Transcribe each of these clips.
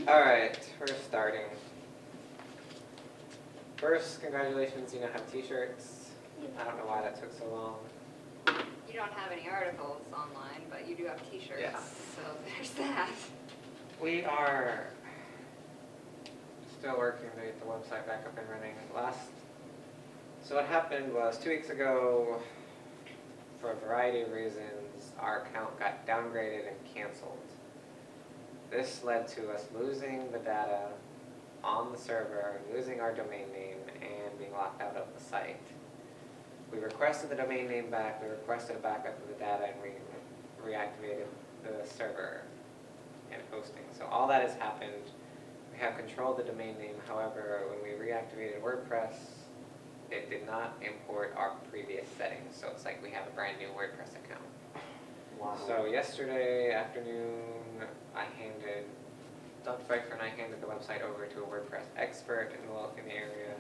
Alright, we're starting. First, congratulations, you now have t-shirts. I don't know why that took so long. You don't have any articles online, but you do have t-shirts, Yeah. so there's that. We are still working to get the website back up and running. So what happened was 2 weeks ago, for a variety of reasons, our account got downgraded and canceled. This led to us losing the data on the server, losing our domain name, and being locked out of the site. We requested the domain name back, we requested a backup of the data, and we reactivated the server and hosting. So all that has happened. We have controlled the domain name. However, when we reactivated WordPress, it did not import our previous settings. So it's like we have a brand new WordPress account. Wow. So yesterday afternoon, Dr. Pfeiffer and I handed the website over to a WordPress expert in the area.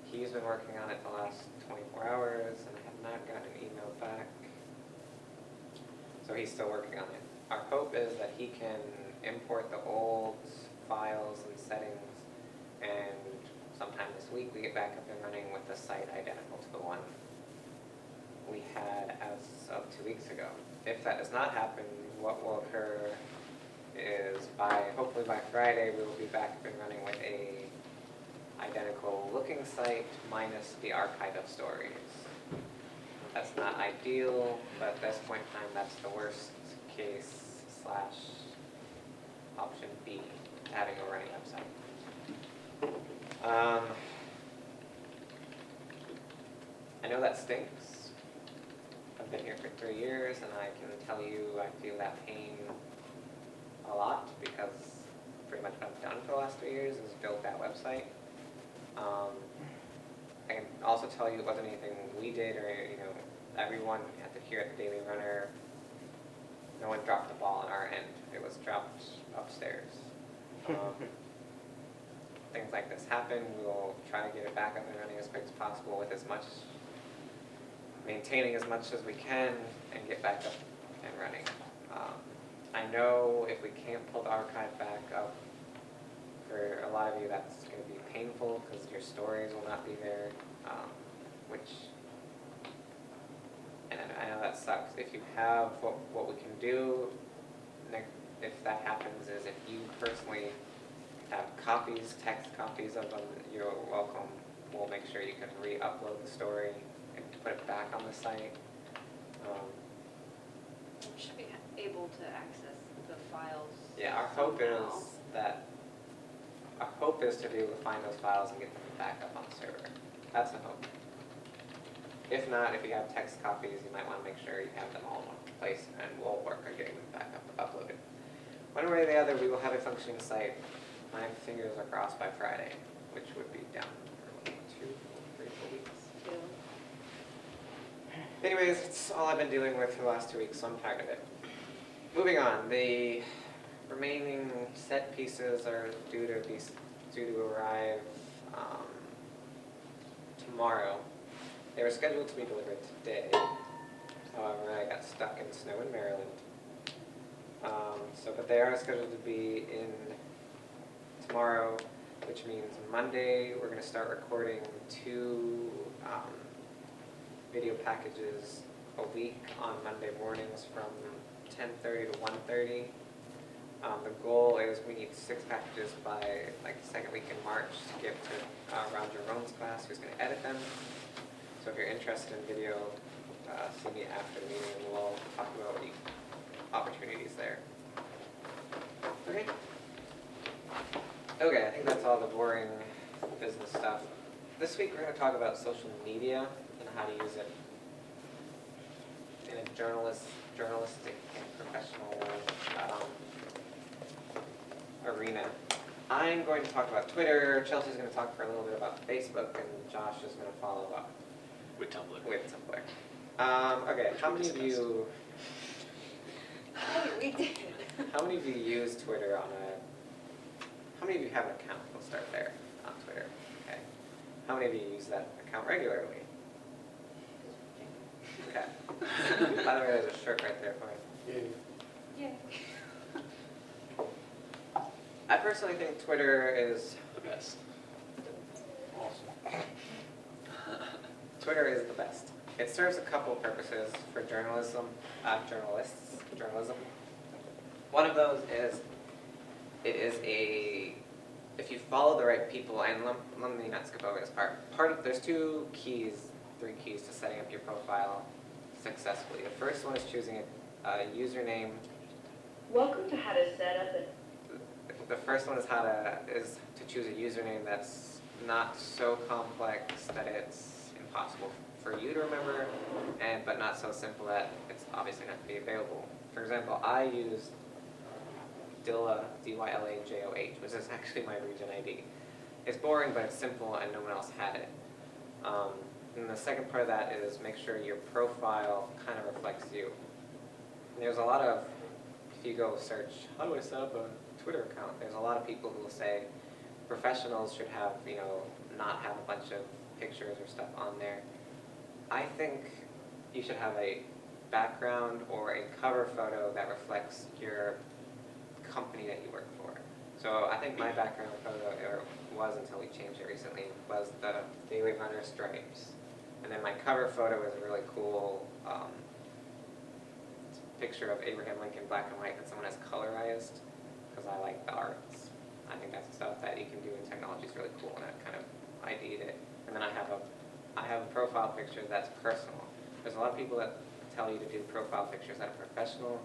He's been working on it the last 24 hours, and I have not gotten an email back. So he's still working on it. Our hope is that he can import the old files and settings, and sometime this week we get back up and running with the site identical to the one we had as of 2 weeks ago. If that does not happen, what will occur is hopefully by Friday we will be back up and running with a identical looking site minus the archive of stories. That's not ideal, but at this point in time that's the worst case / option B, having a running website. I know that stinks. I've been here for 3 years, and I can tell you I feel that pain a lot, because pretty much what I've done for the last 3 years is build that website. I can also tell you it wasn't anything we did, or everyone here at the Daily Runner, no one dropped the ball on our end. It was dropped upstairs. Things like this happen. We will try to get it back up and running as quick as possible with maintaining as much as we can and get back up and running. I know if we can't pull the archive back up, for a lot of you that's going to be painful because your stories will not be there, and I know that sucks. If you have, what we can do, if that happens, is if you personally have text copies of them, you're welcome. We'll make sure you can re-upload the story and put it back on the site. We should be able to access the files. Yeah, our hope somehow. is to be able to find those files and get them back up on the server. That's the hope. If not, if you have text copies, you might want to make sure you have them all in one place, and we'll work on getting them back up, uploaded. One way or the other, we will have a functioning site. My fingers are crossed by Friday, which would be down for 2, 3, 4 weeks. Anyways, it's all I've been dealing with for the last 2 weeks, so I'm tired of it. Moving on, the remaining set pieces are due to arrive tomorrow. They were scheduled to be delivered today. However, I got stuck in snow in Maryland. But they are scheduled to be in tomorrow, which means Monday we're going to start recording 2 video packages a week on Monday mornings from 10:30 to 1:30. The goal is we need 6 packages by the second week in March to give to Roger Roan's class, who's going to edit them. So if you're interested in video, see me after the meeting and we'll talk about the opportunities there. Okay, I think that's all the boring business stuff. This week we're going to talk about social media and how to use it in a journalistic and professional arena. I'm going to talk about Twitter, Chelsea's going to talk for a little bit about Facebook, and Josh is going to follow up With Tumblr. Okay, how many of you We did. how many of you use Twitter how many of you have an account? We'll start there on Twitter. Okay. How many of you use that account regularly? Okay. By the way, there's a shirt right there for you. Yeah. I personally think Twitter is The best. Awesome. Twitter is the best. It serves a couple purposes for journalism. One of those is it is if you follow the right people, and let me not skip over this part. There's three keys to setting up your profile successfully. The first one is choosing a username. Welcome to how to set up The first one is to choose a username that's not so complex that it's impossible for you to remember, but not so simple that it's obviously not to be available. For example, I use Dyla, D-Y-L-A-J-O-H, which is actually my region ID. It's boring, but it's simple, and no one else had it. And the second part of that is make sure your profile kind of reflects you. And there's a lot of, if you go search, how do I set up a Twitter account? There's a lot of people who will say professionals should have, not have a bunch of pictures or stuff on there. I think you should have a background or a cover photo that reflects your company that you work for. So I think my background photo, was until we changed it recently, was the Daily Runner stripes. And then my cover photo is a really cool picture of Abraham Lincoln, black and white, that someone has colorized, because I like the arts. I think that's stuff that you can do in technology is really cool, and I've kind of ID'd it. And then I have a profile picture that's personal. There's a lot of people that tell you to do profile pictures that are professional,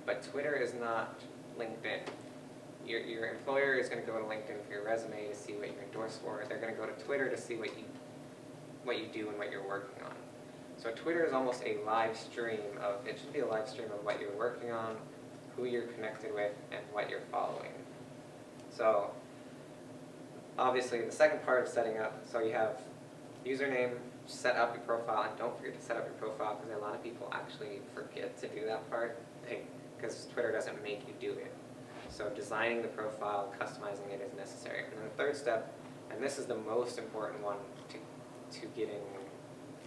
but Twitter is not LinkedIn. Your employer is going to go to LinkedIn for your resume to see what you're endorsed for. They're going to go to Twitter to see what you do and what you're working on. So Twitter is almost a live stream it should be a live stream of what you're working on, who you're connected with, and what you're following. So obviously the second part of setting up, so you have username, set up your profile, and don't forget to set up your profile, because a lot of people actually forget to do that part, because Twitter doesn't make you do it. So designing the profile, customizing it is necessary. And then the third step, and this is the most important one to getting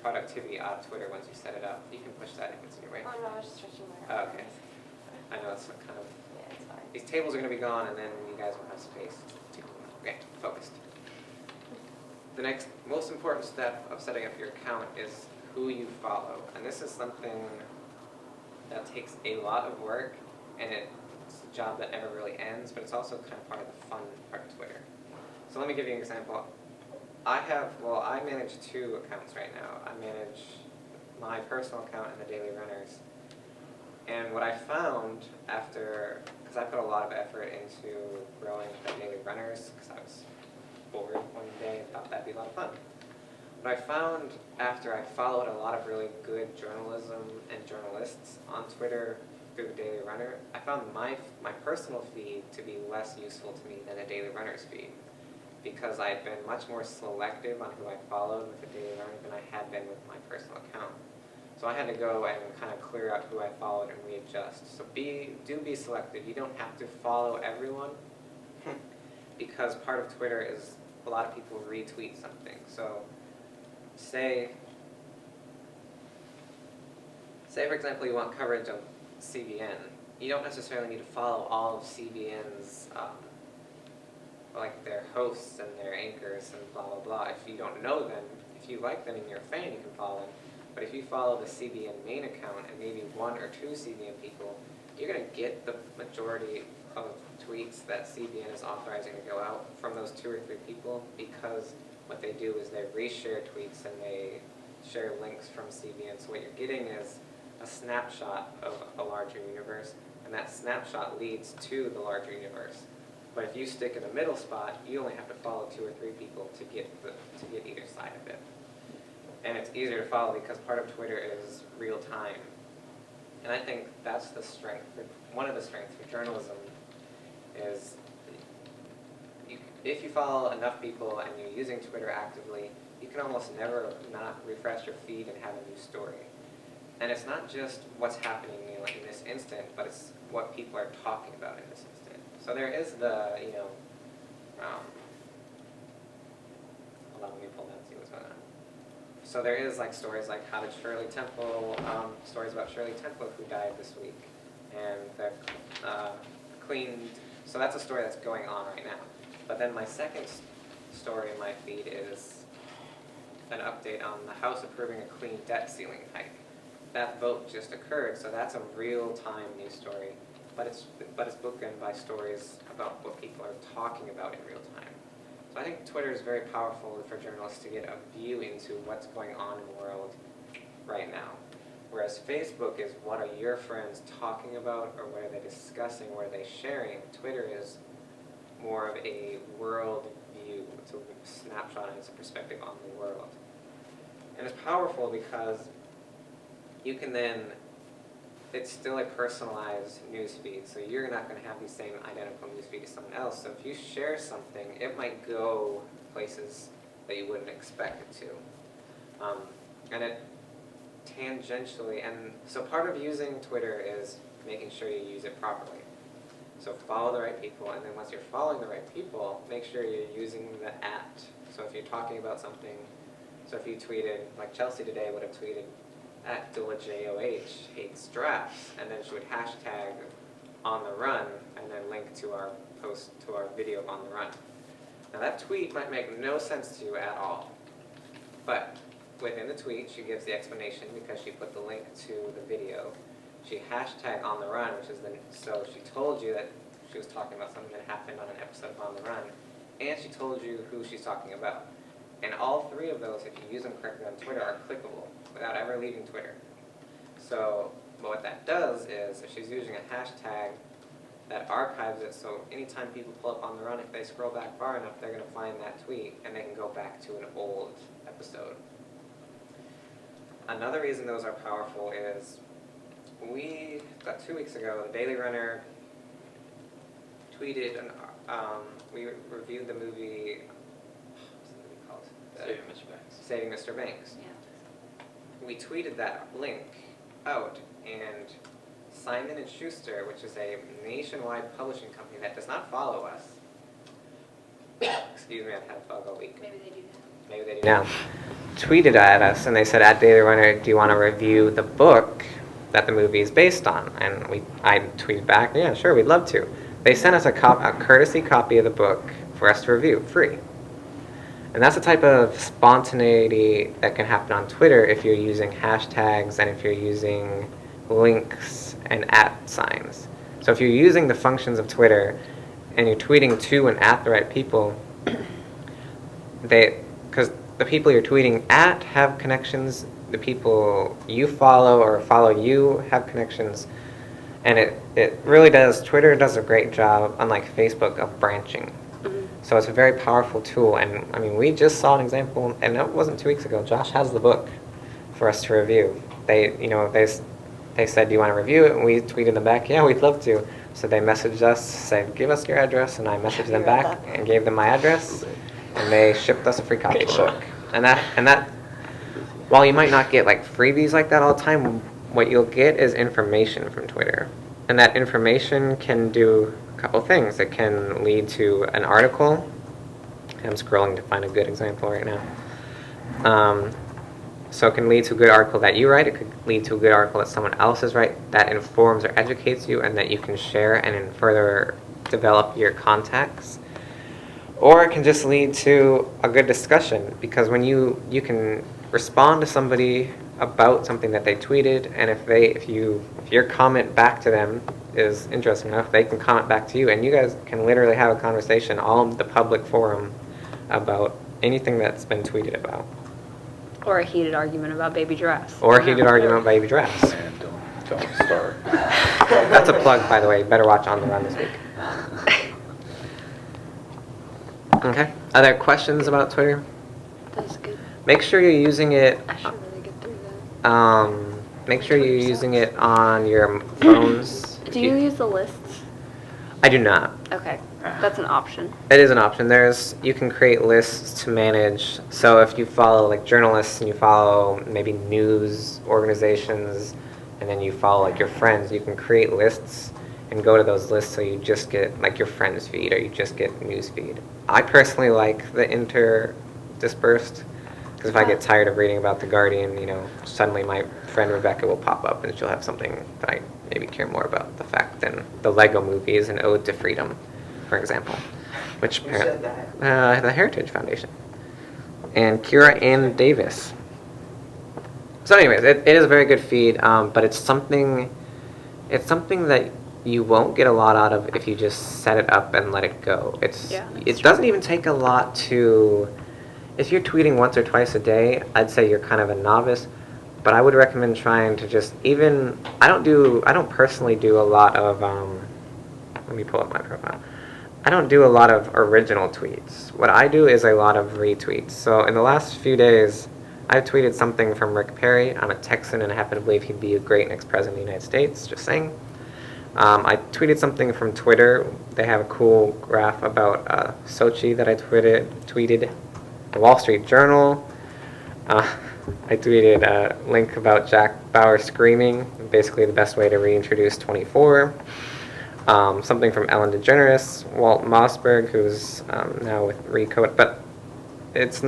productivity out of Twitter once you set it up. You can push that if it's in your way. Oh, no, I was just stretching my Oh, arm. okay. I know it's kind of, Yeah, it's fine. these tables are going to be gone, and then you guys will have space to get focused. The next most important step of setting up your account is who you follow. And this is something that takes a lot of work, and it's a job that never really ends, but it's also kind of part of the fun part of Twitter. So let me give you an example. I manage two accounts right now. I manage my personal account and the Daily Runners. And what I found because I put a lot of effort into growing the Daily Runners, because I was bored one day and thought that'd be a lot of fun. What I found after I followed a lot of really good journalism and journalists on Twitter through the Daily Runner, I found my personal feed to be less useful to me than the Daily Runner's feed, because I'd been much more selective on who I followed with the Daily Runner than I had been with my personal account. So I had to go and kind of clear out who I followed and readjust. So do be selective. You don't have to follow everyone, because part of Twitter is a lot of people retweet something. So say for example you want coverage of CBN. You don't necessarily need to follow all of CBN's like their hosts and their anchors and blah blah blah. If you don't know them, if you like them and you're a fan, you can follow them. But if you follow the CBN main account and maybe one or two CBN people, you're going to get the majority of tweets that CBN is authorizing to go out from those two or three people, because what they do is they reshare tweets and they share links from CBN. So what you're getting is a snapshot of a larger universe, and that snapshot leads to the larger universe. But if you stick in the middle spot, you only have to follow two or three people to get either side of it. And it's easier to follow because part of Twitter is real time. And I think that's the strength, one of the strengths for journalism is if you follow enough people and you're using Twitter actively, you can almost never not refresh your feed and have a new story. And it's not just what's happening in this instant, but it's what people are talking about in this instant. So there is the, hold on, let me pull down and see what's going on. So there is like stories like how did Shirley Temple, stories about Shirley Temple who died this week, and the Queen So that's a story that's going on right now. But then my second story in my feed is an update on the House approving a clean debt ceiling hike. That vote just occurred, so that's a real-time news story, but it's bookended by stories about what people are talking about in real time. So I think Twitter is very powerful for journalists to get a view into what's going on in the world right now. Whereas Facebook is what are your friends talking about, or what are they discussing, what are they sharing. Twitter is more of a world view. It's a snapshot and it's a perspective on the world. And it's powerful because you can then, it's still a personalized news feed, so you're not going to have the same identical news feed as someone else. So if you share something, it might go places that you wouldn't expect it to. And it tangentially, and so part of using Twitter is making sure you use it properly. So follow the right people, and then once you're following the right people, make sure you're using the @ So if you're talking about something, so if you tweeted, like Chelsea today would have tweeted @DulaJOH hates drafts, and then she would hashtag on the run, and then link to our post, to our video of on the run. Now that tweet might make no sense to you at all, but within the tweet, she gives the explanation because she put the link to the video. She hashtagged on the run, which is so she told you that she was talking about something that happened on an episode of On the Run, and she told you who she's talking about. And all three of those, if you use them correctly on Twitter, are clickable without ever leaving Twitter. So what that does is, if she's using a hashtag, that archives it, so anytime people pull up On the Run, if they scroll back far enough, they're going to find that tweet, and they can go back to an old episode. Another reason those are powerful is, about 2 weeks ago, the Daily Runner tweeted, we reviewed the movie, what's the movie called? Saving Mr. Banks. Saving Mr. Banks. Yeah. We tweeted that link out, and Simon & Schuster, which is a nationwide publishing company that does not follow us, excuse me, I've had a fog all week. Maybe they do now. Maybe they do now, tweeted at us, and they said, @Daily Runner, do you want to review the book that the movie is based on? And I tweeted back, yeah, sure, we'd love to. They sent us a courtesy copy of the book for us to review, free. And that's the type of spontaneity that can happen on Twitter if you're using hashtags and if you're using links and @ signs. So if you're using the functions of Twitter and you're tweeting to and @ the right people, because the people you're tweeting at have connections, the people you follow or follow you have connections, and it really does, Twitter does a great job, unlike Facebook, of branching. So it's a very powerful tool, and I mean, we just saw an example, and it wasn't 2 weeks ago. Josh has the book for us to review. They said, do you want to review it? And we tweeted them back, yeah, we'd love to. So they messaged us, said, give us your address, and I messaged them back and gave them my address, and they shipped us a free copy of the book. And that, while you might not get like freebies like that all the time, what you'll get is information from Twitter. And that information can do a couple things. It can lead to an article. I'm scrolling to find a good example right now. So it can lead to a good article that you write. It could lead to a good article that someone else has write that informs or educates you and that you can share and then further develop your contacts. Or it can just lead to a good discussion, because when you can respond to somebody about something that they tweeted, and if your comment back to them is interesting enough, they can comment back to you, and you guys can literally have a conversation on the public forum about anything that's been tweeted about. Or a heated argument about baby giraffes. Or a heated argument about baby giraffes. And don't start. That's a plug, by the way. You better watch On the Run this week. Okay. Other questions about Twitter? That's good. Make sure you're using it. I should really get through that. Make sure you're using it on your phones. Do you use the lists? I do not. Okay, that's an option. It is an option. You can create lists to manage. So if you follow like journalists and you follow maybe news organizations, and then you follow like your friends, you can create lists and go to those lists so you just get like your friends feed or you just get news feed. I personally like the interdispersed, because if I get tired of reading about The Guardian, suddenly my friend Rebecca will pop up and she'll have something that I maybe care more about the fact than the Lego Movie is an ode to freedom. for example, which Who said that? the Heritage Foundation, and Kira Ann Davis. So anyways, it is a very good feed, but it's something that you won't get a lot out of if you just set it up and let it go. Yeah, It that's doesn't even take a lot to, if you're tweeting once or twice a day, I'd say you're kind of a novice, but I would recommend trying to just even, I don't personally do a lot of, let me pull up my profile. I don't do a lot of original tweets. What I do is a lot of retweets. So in the last few days, I've tweeted something from Rick Perry. I'm a Texan and I happen to believe he'd be a great next president of the United States, just saying. I tweeted something from Twitter. They have a cool graph about Sochi that I tweeted. The Wall Street Journal. I tweeted a link about Jack Bauer screaming, basically the best way to reintroduce 24. Something from Ellen DeGeneres, Walt Mossberg, who's now with Recode. But it's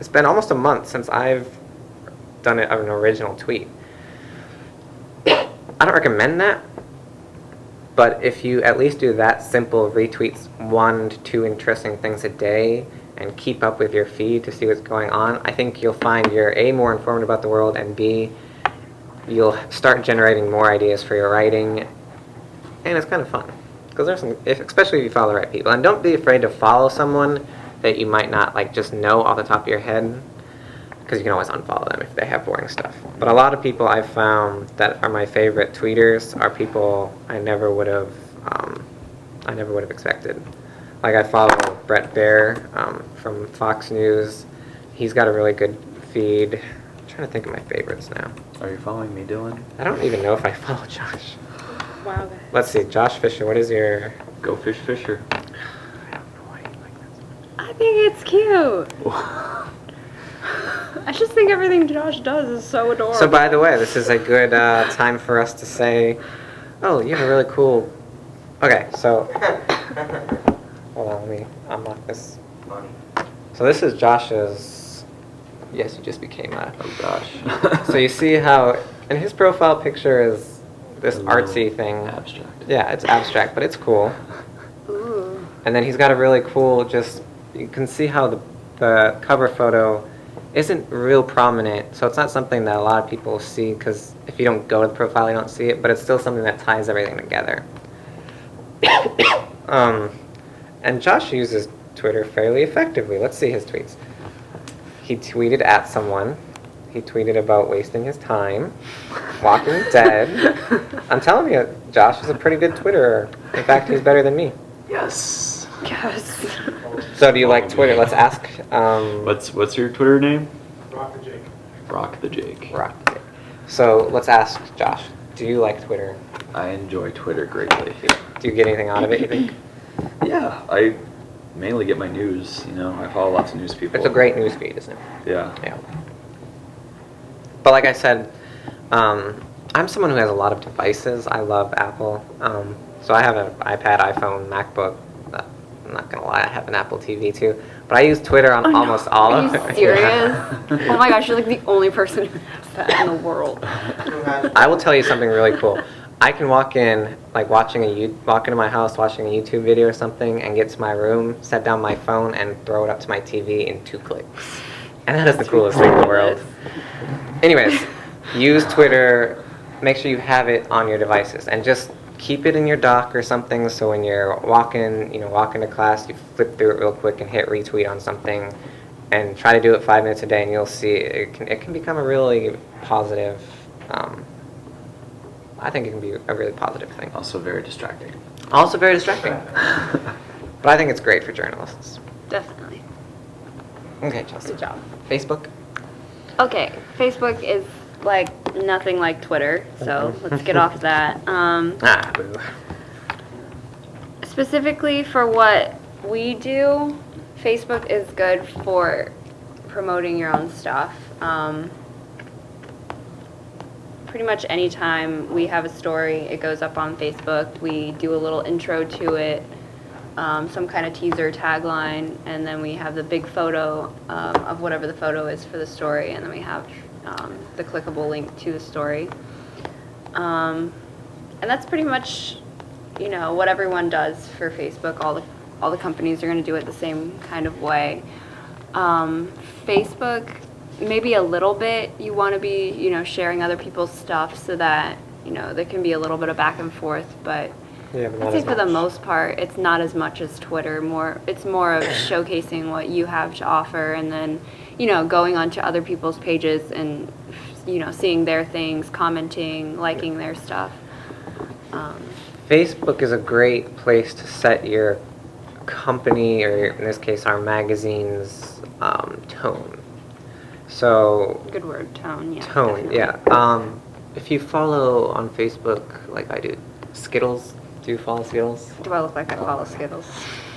been almost a month since I've done an original tweet. I don't recommend that. But if you at least do that simple retweets 1 to 2 interesting things a day and keep up with your feed to see what's going on, I think you'll find you're A, more informed about the world, and B, you'll start generating more ideas for your writing, and it's kind of fun. Because there's some, especially if you follow the right people. And don't be afraid to follow someone that you might not like just know off the top of your head, because you can always unfollow them if they have boring stuff. But a lot of people I've found that are my favorite tweeters are people I never would have expected. Like I follow Brett Baer from Fox News. He's got a really good feed. I'm trying to think of my favorites now. Are you following me, Dylan? I don't even know if I follow Josh. Wow. guys. Let's see, Josh Fisher. What is your? Go Fish Fisher. I don't know why you like that so much. I think it's cute. I just think everything Josh does is so adorable. So by the way, this is a good time for us to say, oh, you have a really cool. Okay, so hold on, let me unlock this. Money. So this is Josh's. Yes, you just became a. Oh gosh. So you see how, and his profile picture is this A little artsy thing. Abstract. Yeah, it's abstract, but it's cool. Ooh. And then he's got a really cool, just you can see how the cover photo isn't real prominent, so it's not something that a lot of people see, because if you don't go to the profile, you don't see it, but it's still something that ties everything together. And Josh uses Twitter fairly effectively. Let's see his tweets. He tweeted at someone. He tweeted about wasting his time, Walking Dead. I'm telling you, Josh is a pretty good Twitterer. In fact, he's better than me. Yes. Yes. So do you like Twitter? Let's ask. What's your Twitter name? Rock the Jake. Rock the Jake. Rock. So let's ask Josh. Do you like Twitter? I enjoy Twitter greatly. Do you get anything out of it, you think? Yeah, I mainly get my news. You know, I follow lots of news people. It's a great news feed, isn't it? Yeah. Yeah. But like I said, I'm someone who has a lot of devices. I love Apple. So I have an iPad, iPhone, MacBook. I'm not gonna lie, I have an Apple TV too. But I use Twitter on almost all Are of you it. serious? Oh my gosh, you're like the only person who has that in the world. Who has I will tell you something really cool. I can walk in, like walk into my house, watching a YouTube video or something, and get to my room, set down my phone, and throw it up to my TV in 2 clicks. And that is the coolest thing in the world. Anyways, use Twitter. Make sure you have it on your devices, and just keep it in your dock or something. So when you're walking to class, you flip through it real quick and hit retweet on something, and try to do it 5 minutes a day, and you'll see it can become a really positive. I think it can be a really positive thing. Also very distracting. Also very distracting. But I think it's great for journalists. Definitely. Okay, Chelsea. Good job. Facebook? Okay, Facebook is like nothing like Twitter, so let's get off that. Boo. Specifically for what we do, Facebook is good for promoting your own stuff. Pretty much anytime we have a story, it goes up on Facebook. We do a little intro to it, some kind of teaser tagline, and then we have the big photo of whatever the photo is for the story, and then we have the clickable link to the story. And that's pretty much, what everyone does for Facebook. all the companies are going to do it the same kind of way. Facebook, maybe a little bit. You want to be, you know, sharing other people's stuff so that, you know, there can be a little bit of back and forth, but Yeah, but I'd not say as for the much. most part, it's not as much as Twitter. It's more of showcasing what you have to offer, and then, you know, going onto other people's pages and, you know, seeing their things, commenting, liking their stuff. Facebook is a great place to set your company, or in this case, our magazine's tone. So, Good word, tone. Yeah. tone, definitely. yeah. If you follow on Facebook, like I do, Skittles. Do you follow Skittles? Do I look like I follow Skittles?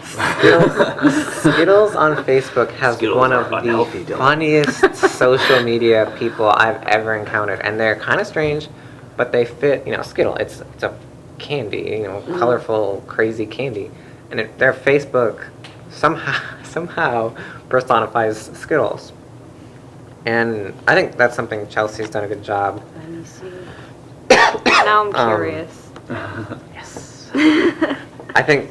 Skittles on Facebook has Skittles one are of unhealthy, the Dylan. funniest social media people I've ever encountered, and they're kind of strange, but they fit. You know, Skittle. It's a candy. You know, colorful, crazy candy, and their Facebook somehow personifies Skittles, and I think that's something Chelsea's done a good job. Let me see. Now I'm curious. Yes. I think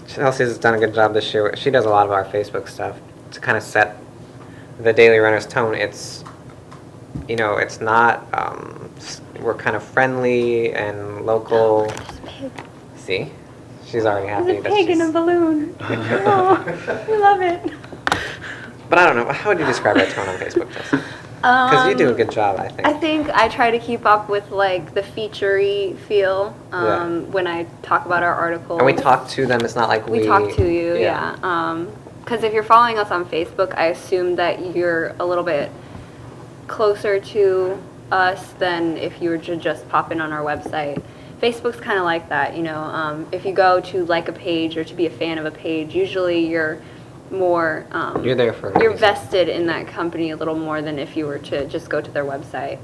Chelsea's done a good job this year. She does a lot of our Facebook stuff to kind of set the Daily Runner's tone. It's, you know, it's not, we're kind of friendly and local. There's a pig. See? She's already happy. There's a pig in a balloon. Oh, we love it. But I don't know. How would you describe our tone on Facebook, Chelsea? Because you do a good job, I think. I think I try to keep up with like the feature-y feel Yeah. when I talk about our articles. And we talk to them. It's not like We talk to you, yeah. Because if you're following us on Facebook, I assume that you're a little bit closer to us than if you were to just pop in on our website. Facebook's kind of like that, you know. If you go to like a page or to be a fan of a page, usually you're more You're there for a you're reason. vested in that company a little more than if you were to just go to their website.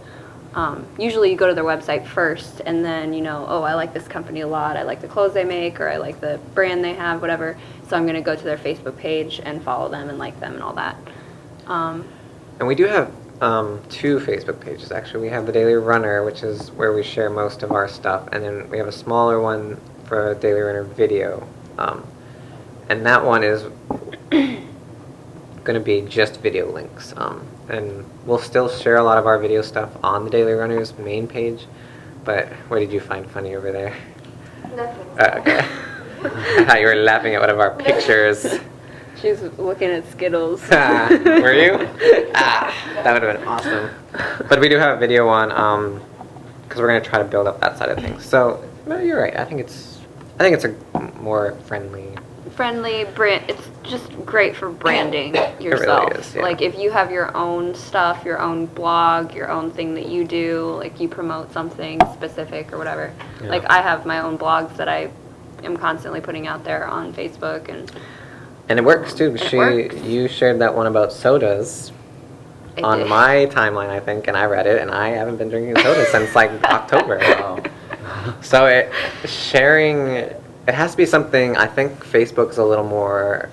Usually you go to their website first, and then, you know, oh, I like this company a lot, I like the clothes they make, or I like the brand they have, whatever, so I'm going to go to their Facebook page and follow them and like them and all that. And we do have 2 Facebook pages, actually. We have the Daily Runner, which is where we share most of our stuff, and then we have a smaller one for Daily Runner Video. And that one is going to be just video links. And we'll still share a lot of our video stuff on the Daily Runner's main page. But what did you find funny over there? Nothing. Okay. I thought you were laughing at one of our pictures. She's looking at Skittles. Were you? That would have been awesome. But we do have a video on, because we're going to try to build up that side of things. So, no, you're right. I think it's a more friendly. Brand, it's just great for branding yourself. is, yeah. Like if you have your own stuff, your own blog, your own thing that you do, like you promote something specific or whatever. Yeah. Like I have my own blogs that I am constantly putting out there on Facebook, And it works too. it works. You shared that one about sodas I on did. my timeline, I think, and I read it, and I haven't been drinking soda since like October. Wow. So it has to be something. I think Facebook's a little more.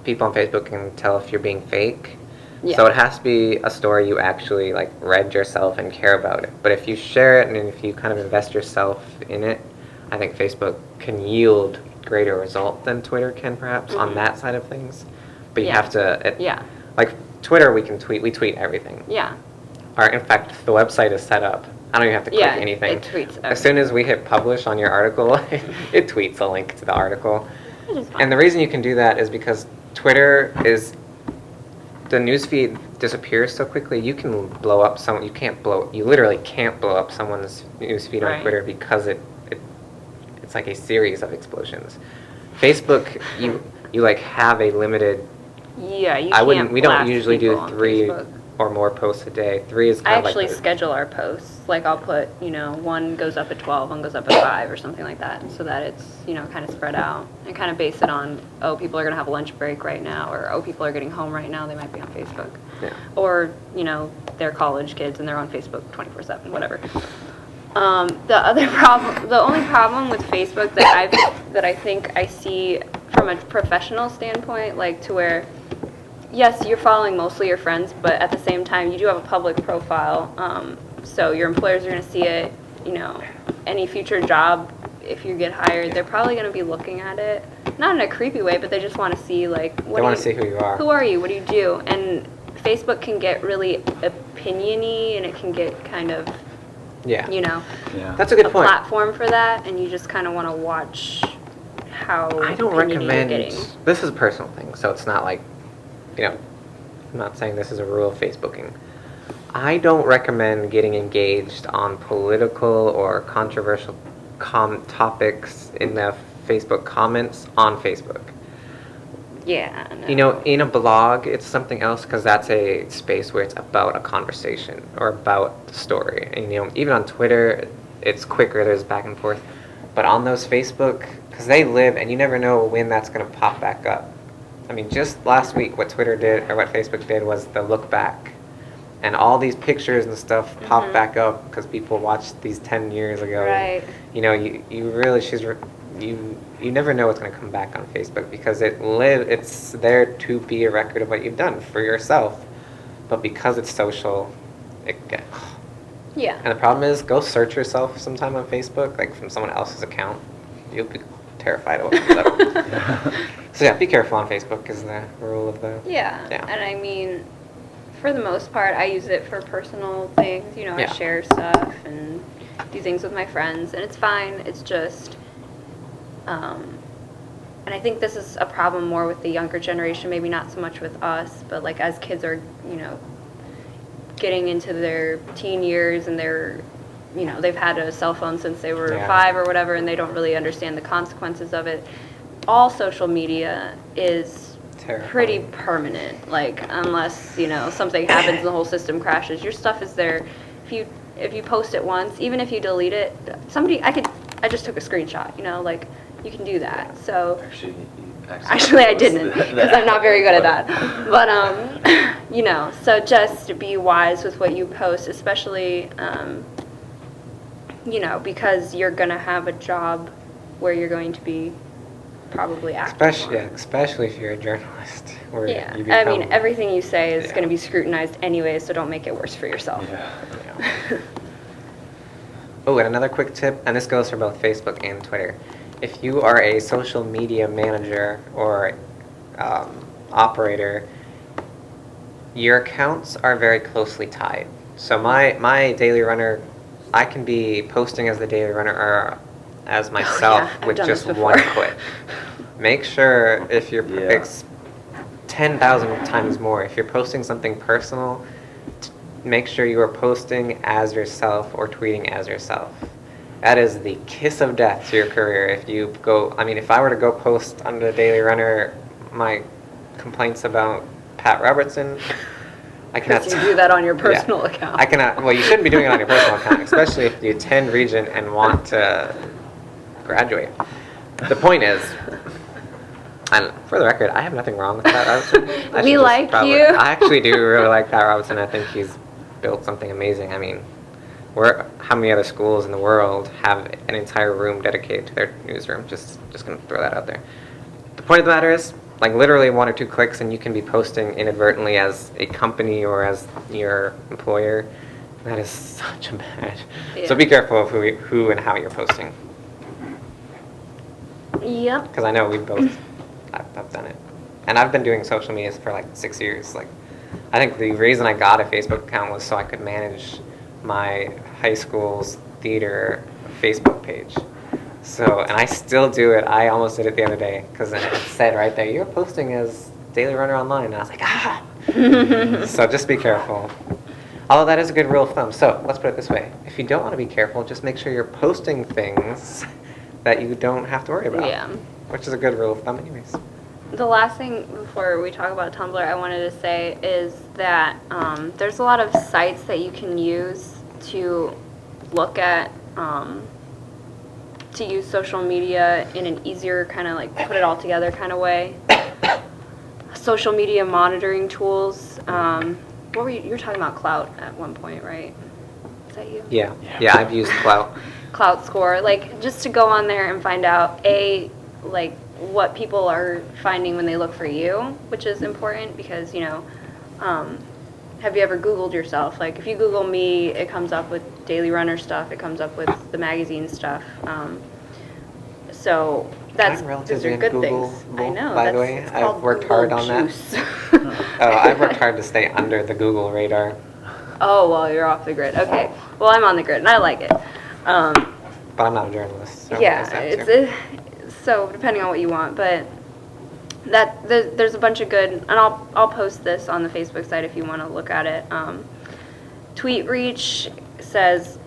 People on Facebook can tell if you're being fake. Yeah. So it has to be a story you actually like read yourself and care about it. But if you share it and if you kind of invest yourself in it, I think Facebook can yield greater result than Twitter can perhaps on that side of things. But you Yeah. have to. Yeah. Like Twitter, we tweet everything. Yeah. Or in fact, the website is set up. I don't even have to click Yeah, anything. it tweets As soon as we hit publish on your article, it tweets a link to the article. Which is fine. And the reason you can do that is because Twitter is, the newsfeed disappears so quickly. You can blow up someone. You literally can't blow up someone's newsfeed on Right. Twitter because it's like a series of explosions. Facebook, you like have a limited. Yeah, you I can't wouldn't. We don't blast usually do people on 3 Facebook. or more posts a day. 3 is I kind of actually like the, schedule our posts. Like I'll put, you know, one goes up at 12, one goes up at 5 or something like that, so that it's, you know, kind of spread out. And kind of base it on, oh, people are going to have a lunch break right now, or oh, people are getting home right now, they might be on Facebook. Yeah. Or, you know, they're college kids and they're on Facebook 24/7, whatever. The only problem with Facebook that I think I see from a professional standpoint, like to where, yes, you're following mostly your friends, but at the same time, you do have a public profile. So your employers are going to see it. You know, any future job, if you get hired, they're probably going to be looking at it. not in a creepy way, but they just want to see like They want to see who you are. who are you? What do you do? And Facebook can get really opiniony, and it can get kind of, Yeah. you know, Yeah. That's a good a point. platform for that, and you just kind of want to watch how I don't opiniony you're recommend, getting. this is a personal thing, so it's not like, you know, I'm not saying this is a rule of Facebooking. I don't recommend getting engaged on political or controversial topics in the Facebook comments on Facebook. Yeah. No. You know, in a blog, it's something else because that's a space where it's about a conversation or about the story. And, you know, even on Twitter, it's quicker, there's back and forth. But on those Facebook, because they live and you never know when that's going to pop back up. I mean, just last week, what Twitter did or what Facebook did was the look back. And all these pictures and stuff pop back up because people watched these 10 years ago. Right. You know, you really, you never know what's going to come back on Facebook because it's there to be a record of what you've done for yourself. But because it's social, Yeah. and the problem is, go search yourself sometime on Facebook, like from someone else's account. You'll be terrified of what comes up. So yeah, be careful on Facebook is the rule of the... Yeah. Yeah. And I mean, for the most part, I use it for personal things. You know, Yeah. I share stuff and do things with my friends, and it's fine. It's just, and I think this is a problem more with the younger generation, maybe not so much with us, but like as kids are, you know, getting into their teen years and they're, you know, they've had a cell phone since they were Yeah. 5 or whatever, and they don't really understand the consequences of it. All social media is Terrifying. pretty permanent. Like, unless, you know, something happens and the whole system crashes, your stuff is there. If you post it once, even if you delete it, I just took a screenshot, you know, like, you can do that. So actually I didn't, because I'm not very good at that. But you know, so just be wise with what you post, especially you know, because you're gonna have a job where you're going to be probably active. Especially if you're a journalist. Where Yeah, you I mean, become- everything you say is Yeah. going to be scrutinized anyway, so don't make it worse for yourself. Yeah. Oh, and another quick tip, and this goes for both Facebook and Twitter. If you are a social media manager or operator, your accounts are very closely tied. So my Daily Runner, I can be posting as the Daily Runner or as myself I've with done just this one before. click. Make sure if you're Yeah. it's 10,000 times more. If you're posting something personal, make sure you are posting as yourself or tweeting as yourself. That is the kiss of death to your career. If you go, I mean, if I were to go post on the Daily Runner my complaints about Pat Robertson, I cannot. Because you do that on your Yeah. personal account. I cannot. Well, you shouldn't be doing it on your personal account, especially if you attend Regent and want to graduate. The point is, and for the record, I have nothing wrong with Pat Robertson. I We should just like you. I actually do really like Pat Robertson. I think he's built something amazing. I mean, how many other schools in the world have an entire room dedicated to their newsroom? Just gonna throw that out there. The point of the matter is, like literally 1 or 2 clicks, and you can be posting inadvertently as a company or as your employer. That is such a bad. Yeah. So be careful of who and how you're posting. Yep. Because I know we both, I've done it. And I've been doing social media for like 6 years. Like, I think the reason I got a Facebook account was so I could manage my high school's theater Facebook page. So, and I still do it. I almost did it the other day because it said right there, you're posting as Daily Runner Online. And I was like, ah! So just be careful. Although that is a good rule of thumb. So let's put it this way. If you don't want to be careful, just make sure you're posting things that you don't have to worry about. Yeah. Which is a good rule of thumb anyways. The last thing before we talk about Tumblr I wanted to say is that there's a lot of sites that you can use to look at, to use social media in an easier kind of like put it all together kind of way. Social media monitoring tools. What were you were talking about Clout at one point, right? Is that you? Yeah. Yeah, I've used Clout. Clout Score, like just to go on there and find out like what people are finding when they look for you, which is important because, you know, have you ever Googled yourself? Like if you Google me, it comes up with Daily Runner stuff, it comes up with the magazine stuff. So That's, I'm those relatively are in good Google, things. I know, by the that's, way. it's I've called worked Google hard on that. Juice. Oh, I've worked hard to stay under the Google radar, Oh, well, you're off the grid. Okay. Well, I'm on the grid and I like it. but I'm not a journalist. So Yeah, there's that it's too. so depending on what you want, but there's a bunch of good, and I'll post this on the Facebook site if you want to look at it. Tweet reach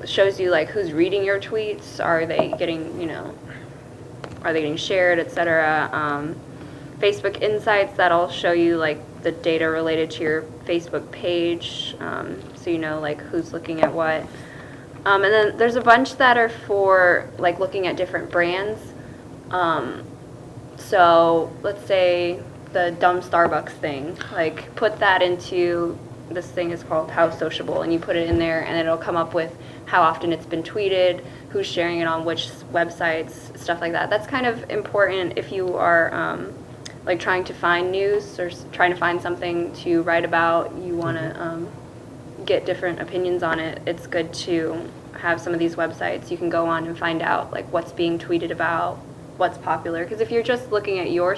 shows you like who's reading your tweets. Are they getting are they getting shared, etc. Facebook Insights, that'll show you like the data related to your Facebook page, so you know like who's looking at what. And then there's a bunch that are for like looking at different brands. So let's say the dumb Starbucks thing, like put that into, this thing is called How Sociable, and you put it in there and it'll come up with how often it's been tweeted, who's sharing it on which websites, stuff like that. That's kind of important if you are like trying to find news or trying to find something to write about. You want to get different opinions on it. It's good to have some of these websites you can go on and find out like what's being tweeted about, what's popular, because if you're just looking at your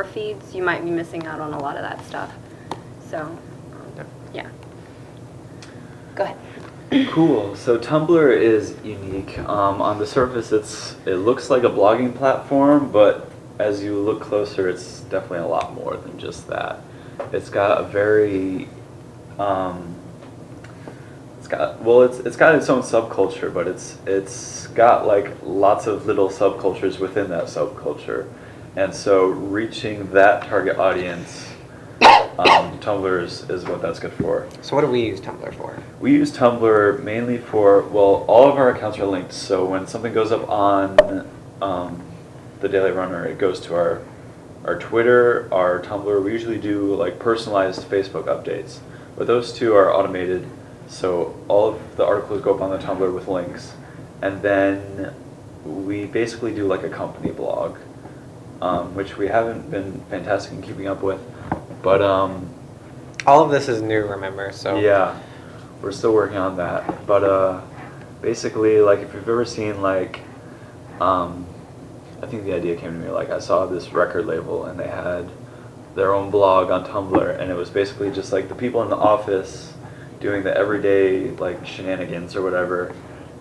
feeds, you might be missing out on a lot of that stuff. So yeah, go ahead. Cool. So Tumblr is unique. On the surface, it looks like a blogging platform, but as you look closer, it's definitely a lot more than just that. It's got a very it's got its own subculture, but it's got like lots of little subcultures within that subculture, and so reaching that target audience, Tumblr is what that's good for. So what do we use Tumblr for? We use Tumblr mainly for, well, all of our accounts are linked, so when something goes up on the Daily Runner, it goes to our Twitter, our Tumblr. We usually do like personalized Facebook updates, but those two are automated, so all of the articles go up on the Tumblr with links, and then we basically do like a company blog, which we haven't been fantastic in keeping up with, but All of this is new, remember, so. yeah, we're still working on that. But basically, like if you've ever seen like, I think the idea came to me like I saw this record label and they had their own blog on Tumblr, and it was basically just like the people in the office doing the everyday like shenanigans or whatever,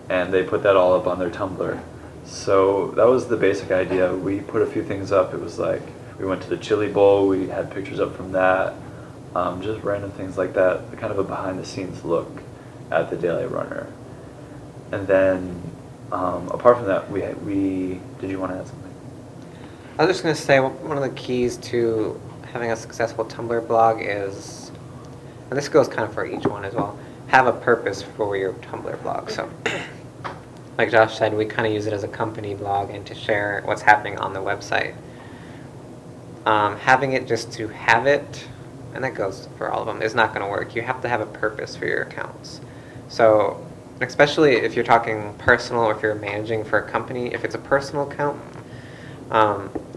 and they put that all up on their Tumblr. So that was the basic idea. We put a few things up. It was like we went to the Chili Bowl. We had pictures up from that. Just random things like that, kind of a behind-the-scenes look at the Daily Runner. And then, apart from that, we did you want to add something? I was just going to say, one of the keys to having a successful Tumblr blog is, and this goes kind of for each one as well, have a purpose for your Tumblr blog. So, like Josh said, we kind of use it as a company blog and to share what's happening on the website. Having it just to have it, and that goes for all of them, is not going to work. You have to have a purpose for your accounts. So, especially if you're talking personal or if you're managing for a company, if it's a personal account,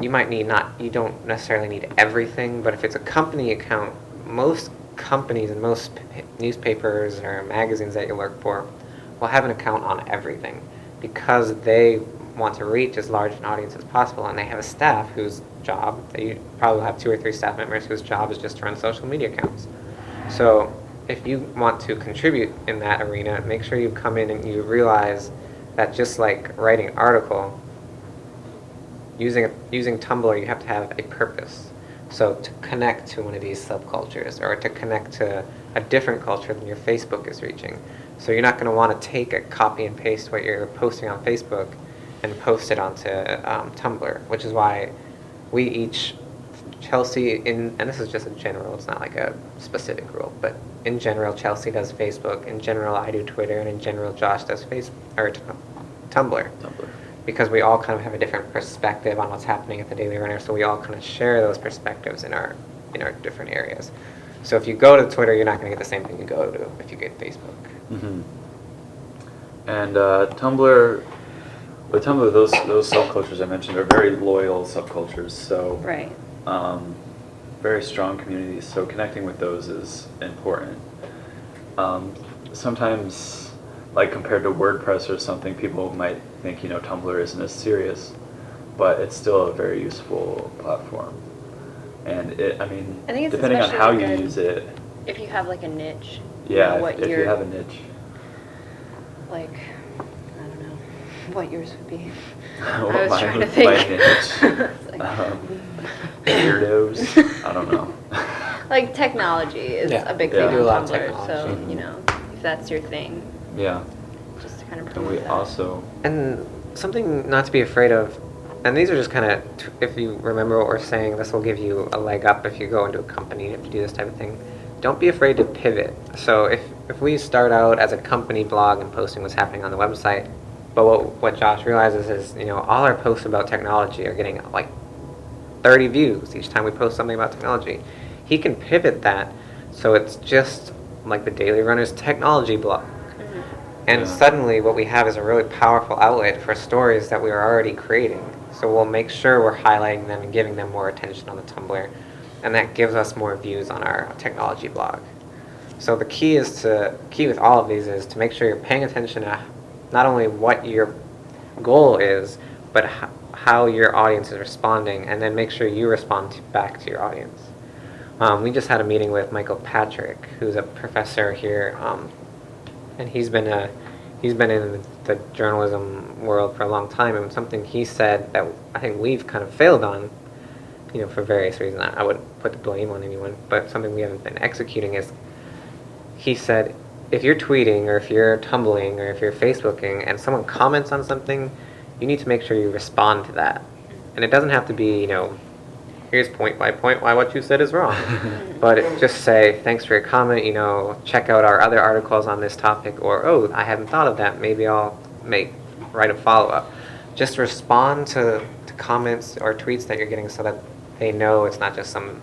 you might need you don't necessarily need everything, but if it's a company account, most companies and most newspapers or magazines that you work for will have an account on everything because they want to reach as large an audience as possible, and they have a staff whose job, they probably have 2 or 3 staff members whose job is just to run social media accounts. So if you want to contribute in that arena, make sure you come in and you realize that just like writing an article, using Tumblr, you have to have a purpose. So to connect to one of these subcultures or to connect to a different culture than your Facebook is reaching. So you're not going to want to take a copy and paste what you're posting on Facebook and post it onto Tumblr, which is why we each, Chelsea, and this is just a general, it's not like a specific rule, but in general, Chelsea does Facebook, in general, I do Twitter, and in general, Josh does Tumblr. Because we all kind of have a different perspective on what's happening at the Daily Runner, so we all kind of share those perspectives in our different areas. So if you go to Twitter, you're not going to get the same thing you go to if you get Facebook. Mm-hmm. And Tumblr, with Tumblr, those subcultures I mentioned are very loyal subcultures, so Right. very strong communities, so connecting with those is important. Sometimes, like compared to WordPress or something, people might think, Tumblr isn't as serious, but it's still a very useful platform. And I mean, I think it's depending on how especially you good use it, if you have like a niche. you yeah, know, what if you your, have a niche. like, I don't know, what yours would be. What I was mine trying to would- think. my niche. It's like- Weirdos. I don't know. Like technology is Yeah, a big yeah. thing We do a lot on of Tumblr, so, technology. you know, if that's your thing, Yeah, just to kind of and promote we that. also. And something not to be afraid of, and these are just kind of, if you remember what we're saying, this will give you a leg up if you go into a company, if you do this type of thing. Don't be afraid to pivot. So if we start out as a company blog and posting what's happening on the website, but what Josh realizes is, you know, all our posts about technology are getting like 30 views each time we post something about technology. He can pivot that so it's just like the Daily Runner's technology blog. Mhm. And Yeah. suddenly what we have is a really powerful outlet for stories that we are already creating. So we'll make sure we're highlighting them and giving them more attention on the Tumblr. And that gives us more views on our technology blog. So the key with all of these is to make sure you're paying attention to not only what your goal is, but how your audience is responding, and then make sure you respond back to your audience. We just had a meeting with Michael Patrick, who's a professor here, and he's been in the journalism world for a long time. And something he said that I think we've kind of failed on, you know, for various reasons. I wouldn't put the blame on anyone, but something we haven't been executing is, he said, if you're tweeting or if you're tumbling or if you're Facebooking and someone comments on something, you need to make sure you respond to that. And it doesn't have to be, you know, here's point by point why what you said is wrong. But just say, thanks for your comment, you know, check out our other articles on this topic, or, oh, I hadn't thought of that, maybe I'll write a follow-up. Just respond to comments or tweets that you're getting so that they know it's not just some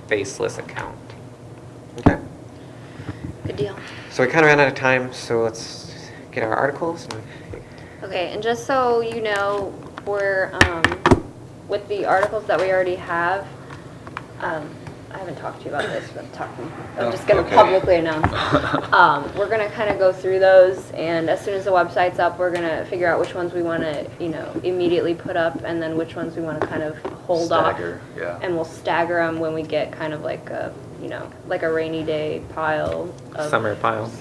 faceless account. Okay? Good deal. So we kind of ran out of time, so let's get our articles. Okay, and just so you know, we're, with the articles that we already have, I haven't talked to you about this, but I'm just gonna okay. publicly announce. We're gonna kind of go through those, and as soon as the website's up, we're gonna figure out which ones we wanna, you know, immediately put up, and then which ones we wanna kind of hold Stagger, off. yeah. And we'll stagger them when we get kind of like a, you know, like a rainy day pile of. Summer pile.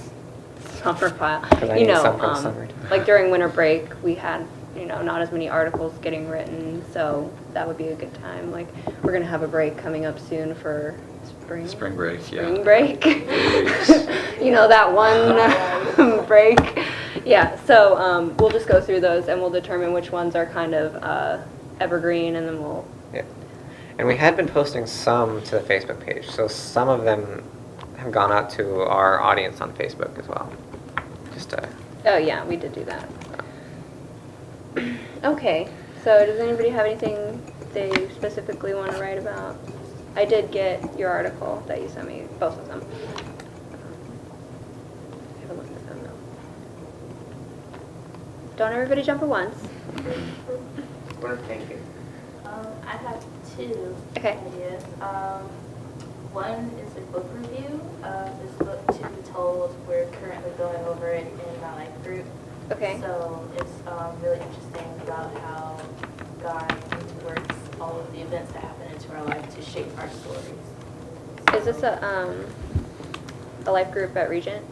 Summer pile. 'Cause I You need know, some for the summer. like during winter break, we had, you know, not as many articles getting written, so that would be a good time. Like, we're gonna have a break coming up soon for spring. Spring break, yeah. Spring break. Weeks. You know, that one break. Yeah, so we'll just go through those and we'll determine which ones are kind of evergreen, and then we'll. Yeah. And we had been posting some to the Facebook page, so some of them have gone out to our audience on Facebook as well. Just to, Oh yeah, we did do that. Okay, so does anybody have anything they specifically want to write about? I did get your article that you sent me, both of them. I haven't looked at them though. Don't everybody jump at once. We're thinking. I have two Okay. ideas. One is a book review of this book, To Be Told. We're currently going over it in my life group. Okay. So it's really interesting about how God works all of the events that happen into our life to shape our stories. Is this a life group at Regent?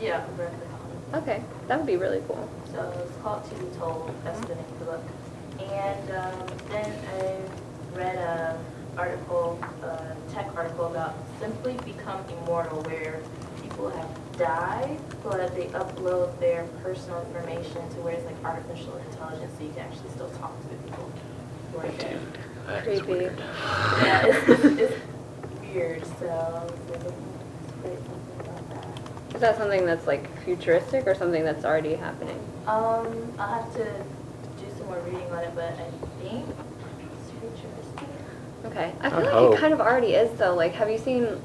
Yeah, Berkeley College. Okay, that would be really cool. So it's called To Be Told. That's the name of the book. And then I read a tech article about Simply Become Immortal, where people have died, but they upload their personal information to where it's like artificial intelligence, so you can actually still talk to the people who are dead. That is Creepy. weird. Yeah, it's weird. So I was like, let's write something about that. Is that something that's like futuristic or something that's already happening? I'll have to do some more reading on it, but I think it's futuristic. Okay. I feel I like hope. it kind of already is though. Like, have you seen,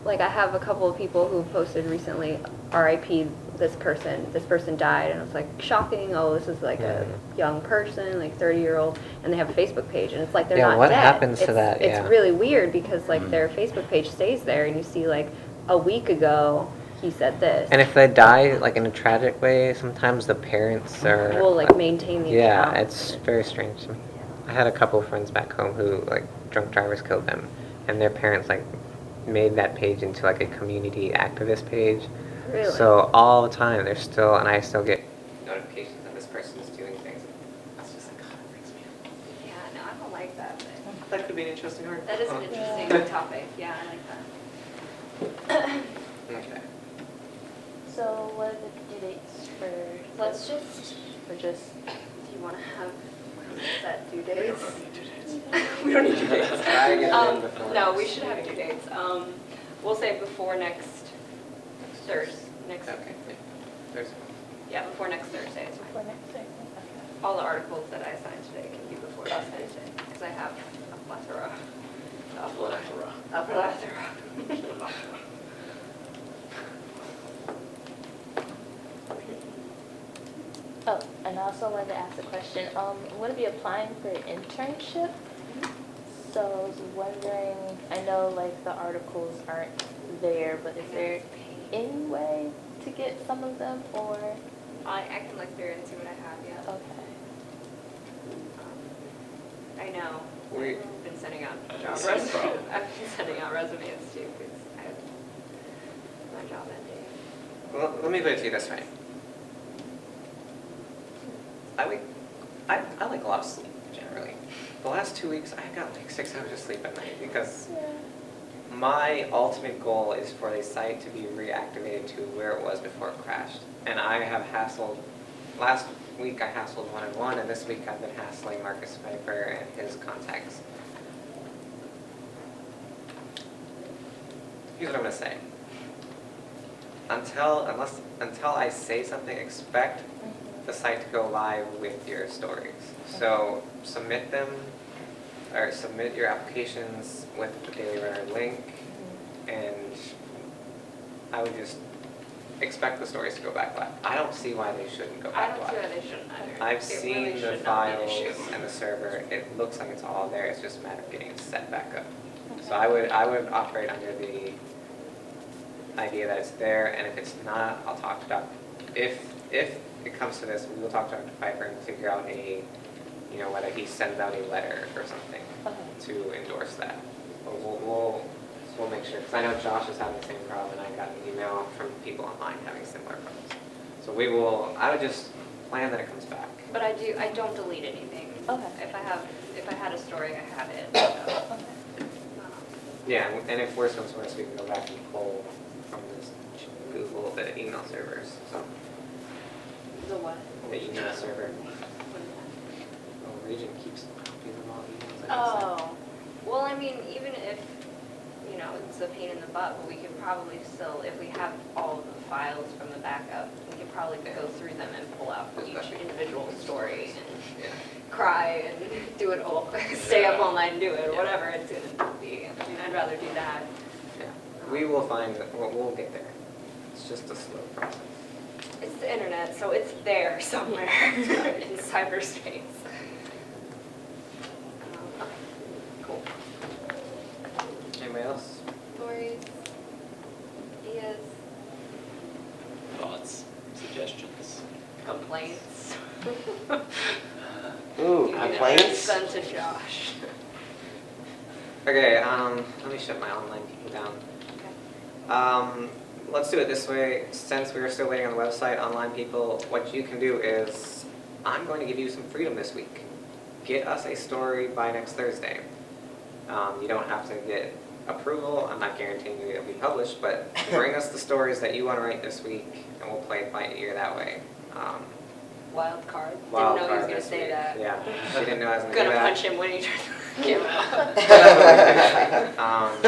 like, I have a couple of people who posted recently, RIP this person died, and it's like shocking. Oh, this is like a young person, like 30-year-old, and they have a Facebook page, and it's like they're Yeah, not what dead. happens to It's- that? It's Yeah. really weird because like their Facebook page stays there, and you see like a week ago, he said this. And if they die like in a tragic way, sometimes the parents are Will like maintain the yeah, account. it's very strange to me. I had a couple friends back home who like drunk drivers killed them, and their parents like made that page into like a community activist page. Really? So all the time there's still, and I still get notifications that this person is doing things. That's just like, God, it freaks me out. Yeah, no, I don't like that, but That could be an interesting article. that is an interesting topic. Yeah, I like that. Okay. So what are the due dates for? Let's just, Or just? do you want to have set due dates? We don't need due dates. Try to get it in before No, we next should have due meeting. dates. We'll say before next Thursday, next, Okay, yeah. There's, yeah, before next Thursday is For fine. next Thursday? Okay. All the articles that I signed today can be before next Thursday, because I have a plethora. A plethora. A plethora. Oh, and I also wanted to ask a question. I'm going to be applying for an internship. So I was wondering, I know like the articles aren't there, but is there any way to get some of them or? I can look through and see what I have, yeah. Okay. I know. We- I've been sending out job Same resumes. problem. I've been sending out resumes too, because I have my job ending. well, let me put it to you this way. I like a lot of sleep, generally. The last 2 weeks, I got like 6 hours of sleep at night because my ultimate goal is for the site to be reactivated to where it was before it crashed. And I have hassled, last week I hassled 1&1, and this week I've been hassling Marcus Pfeiffer and his contacts. Here's what I'm gonna say. Until I say something, expect the site to go live with your stories. So submit them, or submit your applications with the Daily Runner link, and I would just expect the stories to go back live. I don't see why they shouldn't go I back don't live. see why they shouldn't either. I've It seen really the should not be an files issue. and the server. It looks like it's all there. It's just a matter of getting it set back up. So I would operate under the idea that it's there, and if it's not, I'll talk to Dr. If it comes to this, we will talk to Dr. Pfeiffer and figure out whether he sends out a letter or something to endorse that. But we'll make sure, because I know Josh is having the same problem, and I got an email from people online having similar problems. So I would just plan that it comes back. But I don't delete anything. Okay. If I had a story, I have it. Okay. Yeah, and if worse comes to worse, we can go back and pull from this Google, the email servers, so, The what? the email server. What is that? Oh, Region keeps copies of all the emails I send. Oh, well, I mean, even if, it's a pain in the butt, but we could probably still, if we have all of the files from the backup, we could probably go through them and pull out each individual story and Yeah. cry and do it all, stay up all night and do it, or whatever it's gonna be. I mean, I'd rather do that. Yeah, we will find, we'll get there. It's just a slow process. It's the internet, so it's there somewhere in cyberspace. Okay, cool. Anybody else? Stories, ideas, Thoughts, suggestions. complaints. Ooh, You can complaints? send to Josh. Okay, let me shut my online people down. Let's do it this way. Since we are still waiting on the website, online people, what you can do is, I'm going to give you some freedom this week. Get us a story by next Thursday. You don't have to get approval. I'm not guaranteeing you it'll be published, but bring us the stories that you want to write this week, and we'll play it by ear that way. Wild card. Wild Didn't know he was card gonna this say week. that. Yeah, she didn't know I was going to do Gonna that. punch him when he turns the camera off.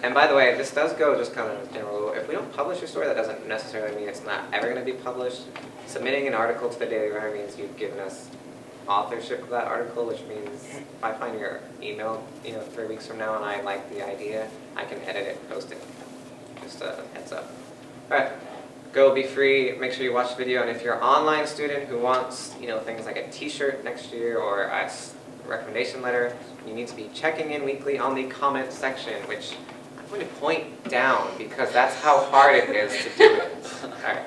And by the way, this does go just kind of as a general rule. If we don't publish your story, that doesn't necessarily mean it's not ever going to be published. Submitting an article to the Daily Runner means you've given us authorship of that article, which means if I find your email, 3 weeks from now and I like the idea, I can edit it and post it. Just a heads up. All right, go be free. Make sure you watch the video. And if you're an online student who wants, things like a t-shirt next year or a recommendation letter, you need to be checking in weekly on the comment section, which I'm I'm going to point down because that's how hard it is to do it. All right.